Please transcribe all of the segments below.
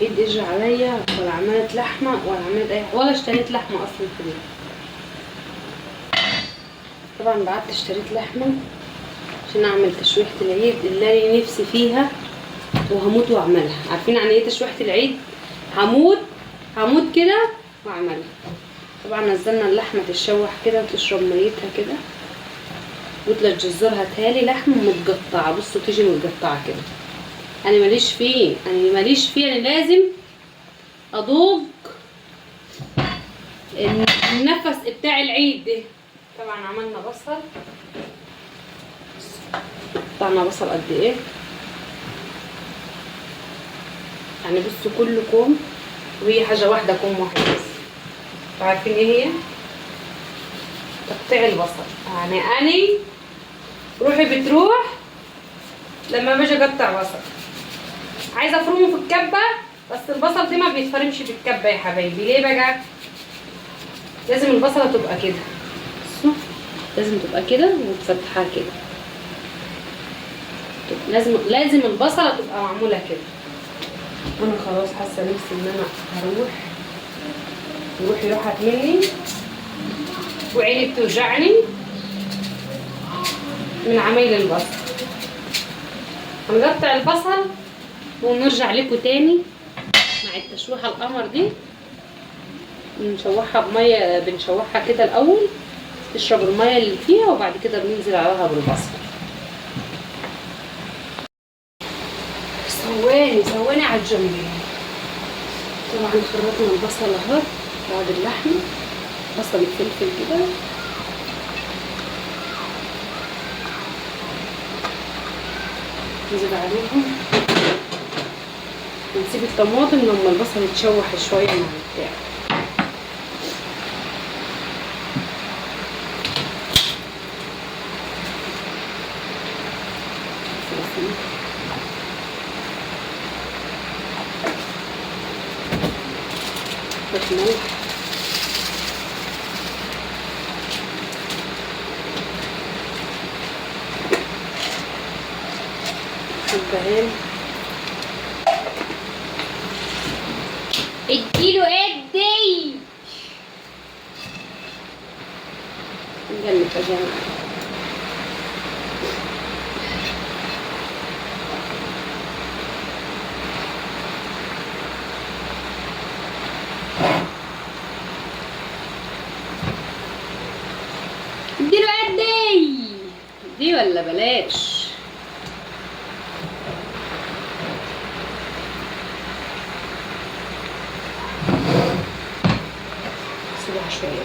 العيد اجى عليا ولا عملت لحمه ولا عملت اي ولا اشتريت لحمه اصلا في البيت. طبعا بعت اشتريت لحمه عشان اعمل تشويحه العيد اللي انا نفسي فيها وهموت واعملها. عارفين يعني ايه تشويحه العيد؟ هموت كده واعملها. طبعا نزلنا اللحمه تتشوح كده وتشرب ميتها كده. قلت للجزار هاتهالي لحمه متقطعه. بصوا تيجي متقطعه كده. انا ماليش فيه انا لازم اذوق النفس بتاع العيد ده. طبعا عملنا بصل، قطعنا بصل قد ايه يعني. بصوا كله كوم وهي حاجه واحده كوم واحد بس. عارفين ايه هي؟ تقطيع البصل. يعني اني روحي بتروح لما باجي اقطع بصل عايزه افرمه في الكبه، بس البصل ده ما بيتفرمش في الكبه يا حبايبي. ليه بقى؟ لازم البصله تبقى كده. بصوا لازم تبقى كده وتفتحها كده. لازم البصله تبقى معموله كده. انا خلاص حاسه نفسي ان انا هروح روحي راحت مني وعيني بتوجعني من عمايل البصل. هنقطع البصل ونرجع لكم تاني مع التشويحه القمر دي. بنشوحها بميه، بنشوحها كده الاول تشرب الميه اللي فيها وبعد كده بننزل عليها بالبصل. ثواني على الجنبين. طبعا خرطنا البصل اهو بعد اللحمه، بصل الفلفل كده. نزيد عليهم ونسيب الطماطم لما البصل يتشوح شويه مع البتاع. ملح حبهان. اديله ادي نقلب يا جماعه. اديله ادي دي ولا بلاش؟ سيبها شويه.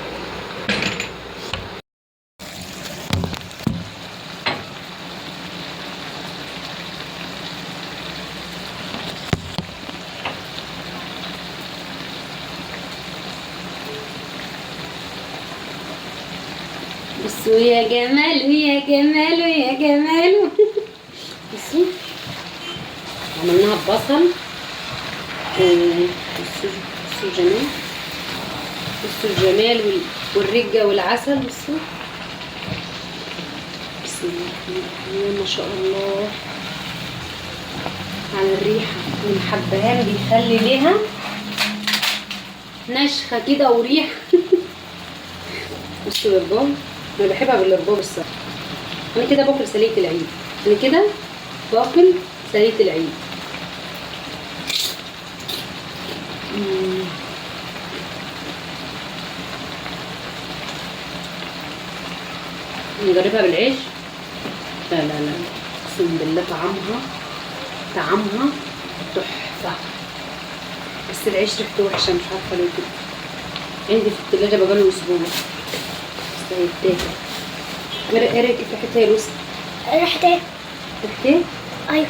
بصوا يا جماله يا جماله يا جماله. بصوا عملناها ببصل. بصوا الجمال، بصوا الجمال والرجه والعسل. بصوا بسم الله ما شاء الله على الريحه. والحبهان بيخلي ليها نشخه كده وريحه. بصوا الرجال انا بحبها بالرباب الصراحه. انا كده باكل سلية العيد. انا كده باكل سلية العيد. نجربها بالعيش. لا اقسم بالله طعمها تحفه. بس العيش ريحته وحشه مش عارفه ليه كده. عندي في الثلاجه بقاله اسبوع بس هيتاكل. ايه رايك في ريحتها يا لوسي؟ ريحتها ريحتها ايوه